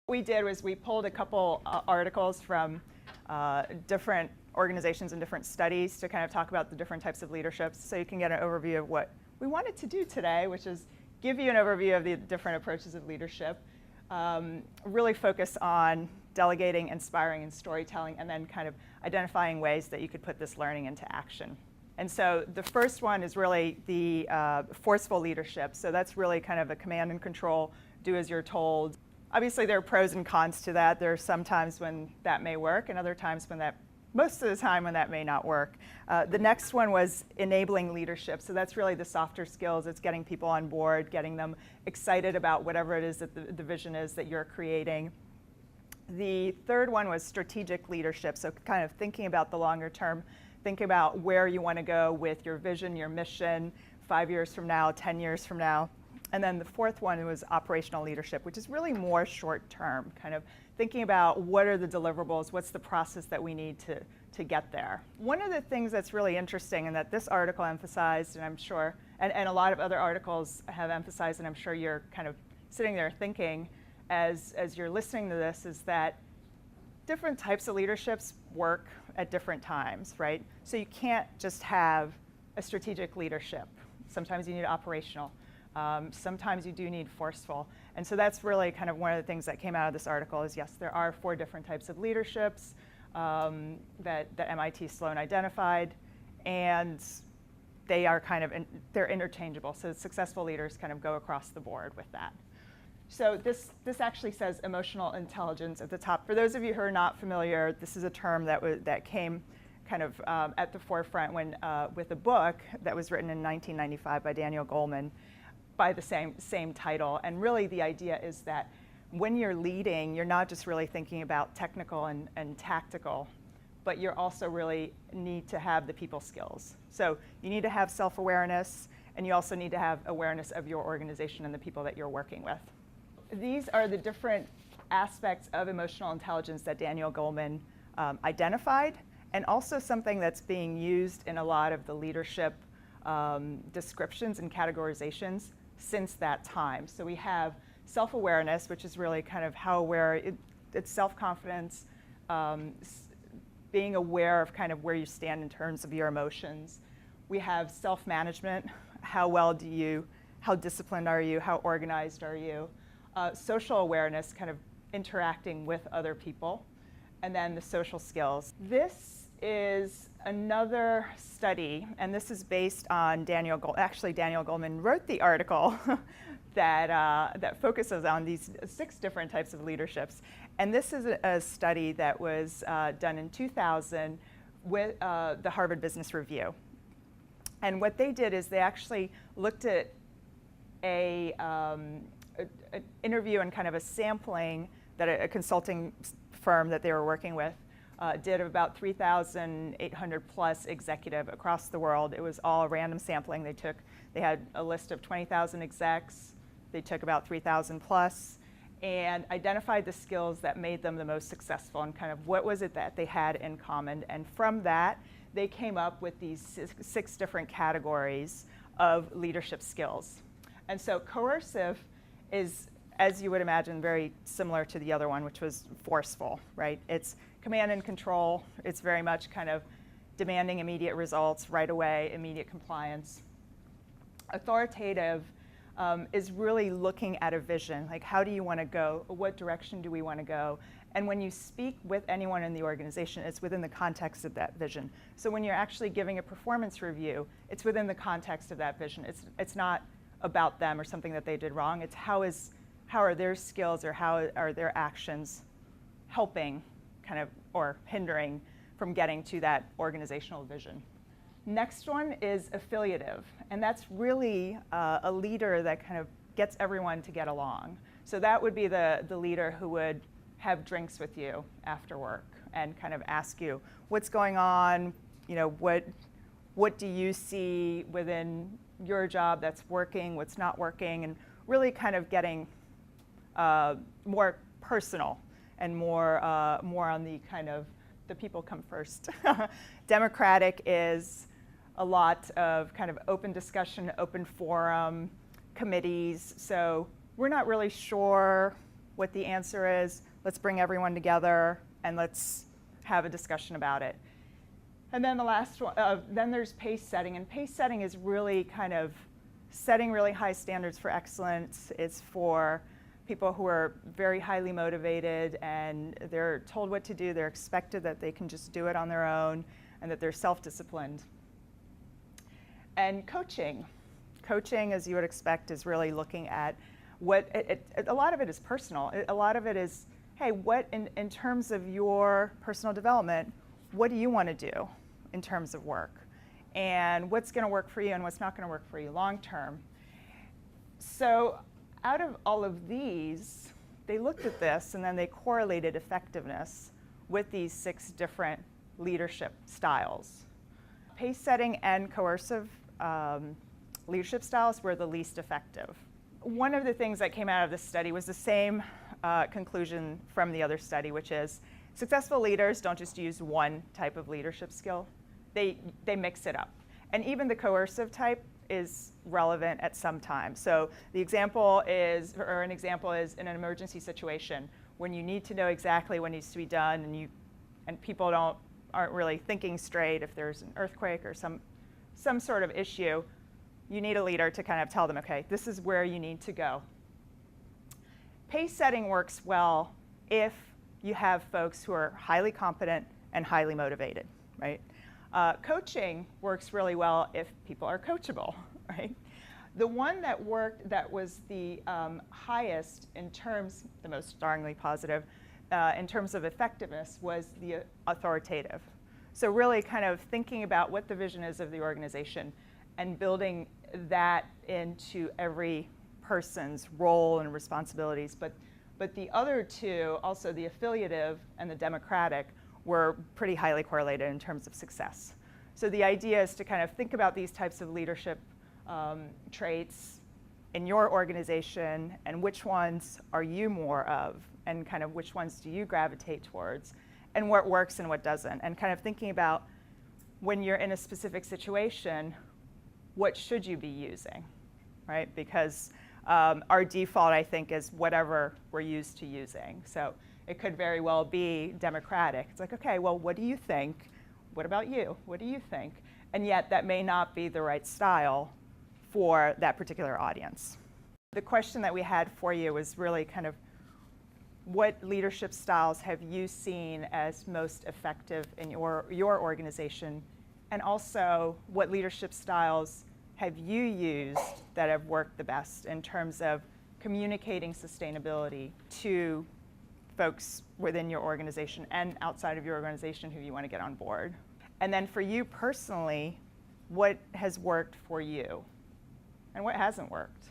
What we did was we pulled a couple articles from different organizations and different studies to kind of talk about the different types of leaderships, so you can get an overview of what we wanted to do today, which is give you an overview of the different approaches of leadership, really focus on delegating, inspiring, and storytelling, and then kind of identifying ways that you could put this learning into action. And so the first one is really the forceful leadership. So that's really kind of a command and control, do as you're told. Obviously, there are pros and cons to that. There are some times when that may work, and other times when most of the time when that may not work. The next one was enabling leadership. So that's really the softer skills. It's getting people on board, getting them excited about whatever it is that the vision is that you're creating. The third one was strategic leadership. So kind of thinking about the longer term, thinking about where you want to go with your vision, your mission, 5 years from now, 10 years from now. And then the fourth one was operational leadership, which is really more short term, kind of thinking about what are the deliverables, what's the process that we need to get there. One of the things that's really interesting and that this article emphasized, and I'm sure, and a lot of other articles have emphasized, and I'm sure you're kind of sitting there thinking as you're listening to this, is that different types of leaderships work at different times, right? So you can't just have a strategic leadership. Sometimes you need operational. Sometimes you do need forceful. And so that's really kind of one of the things that came out of this article is, yes, there are 4 different types of leaderships that MIT Sloan identified, and they are kind of, they're interchangeable. So successful leaders kind of go across the board with that. So this actually says emotional intelligence at the top. For those of you who are not familiar, this is a term that came kind of at the forefront with a book that was written in 1995 by Daniel Goleman, by the same title. And really the idea is that when you're leading, you're not just really thinking about technical and tactical, but you're also really need to have the people skills. So you need to have self-awareness, and you also need to have awareness of your organization and the people that you're working with. These are the different aspects of emotional intelligence that Daniel Goleman identified, and also something that's being used in a lot of the leadership descriptions and categorizations since that time. So we have self-awareness, which is really kind of how aware, it's self-confidence, being aware of kind of where you stand in terms of your emotions. We have self-management, how disciplined are you, how organized are you? Social awareness, kind of interacting with other people, and then the social skills. This is another study, and this is based on Daniel Goleman wrote the article that focuses on these 6 different types of leaderships. And this is a study that was done in 2000 with the Harvard Business Review. And what they did is they actually looked at an interview and kind of a sampling that a consulting firm that they were working with did of about 3,800 plus executive across the world. It was all random sampling. They had a list of 20,000 execs. They took about 3,000 plus and identified the skills that made them the most successful and kind of what was it that they had in common. And from that, they came up with these 6 different categories of leadership skills. And so coercive is, as you would imagine, very similar to the other one, which was forceful, right? It's command and control. It's very much kind of demanding immediate results right away, immediate compliance. Authoritative is really looking at a vision, like how do you want to go? What direction do we want to go? And when you speak with anyone in the organization, it's within the context of that vision. So when you're actually giving a performance review, it's within the context of that vision. It's not about them or something that they did wrong. It's how are their skills or how are their actions helping kind of or hindering from getting to that organizational vision. Next one is affiliative, and that's really a leader that kind of gets everyone to get along. So that would be the leader who would have drinks with you after work and kind of ask you what's going on, what do you see within your job that's working, what's not working, and really kind of getting more personal and more on the kind of the people come first. Democratic is a lot of kind of open discussion, open forum, committees. So we're not really sure what the answer is. Let's bring everyone together and let's have a discussion about it. And then the last one, then there's pace setting. And pace setting is really kind of setting really high standards for excellence. It's for people who are very highly motivated and they're told what to do. They're expected that they can just do it on their own and that they're self-disciplined. And coaching. Coaching, as you would expect, is really looking at what, a lot of it is personal. A lot of it is, hey, what in terms of your personal development, what do you want to do in terms of work? And what's going to work for you and what's not going to work for you long term? So out of all of these, they looked at this and then they correlated effectiveness with these 6 different leadership styles. Pace setting and coercive leadership styles were the least effective. One of the things that came out of this study was the same conclusion from the other study, which is successful leaders don't just use one type of leadership skill. They mix it up. And even the coercive type is relevant at some time. So the example is, or an example is in an emergency situation when you need to know exactly what needs to be done and people aren't really thinking straight if there's an earthquake or some sort of issue. You need a leader to kind of tell them, okay, this is where you need to go. Pace setting works well if you have folks who are highly competent and highly motivated, right? Coaching works really well if people are coachable, right? The one that worked, that was the highest in terms, the most startlingly positive, in terms of effectiveness was the authoritative. So really kind of thinking about what the vision is of the organization and building that into every person's role and responsibilities. But the other two, also the affiliative and the democratic, were pretty highly correlated in terms of success. So the idea is to kind of think about these types of leadership traits in your organization and which ones are you more of and kind of which ones do you gravitate towards and what works and what doesn't. And kind of thinking about when you're in a specific situation, what should you be using, right? Because our default, I think, is whatever we're used to using. So it could very well be democratic. It's like, okay, well, what do you think? What about you? What do you think? And yet that may not be the right style for that particular audience. The question that we had for you was really kind of what leadership styles have you seen as most effective in your organization? And also, what leadership styles have you used that have worked the best in terms of communicating sustainability to folks within your organization and outside of your organization who you want to get on board? And then for you personally, what has worked for you and what hasn't worked?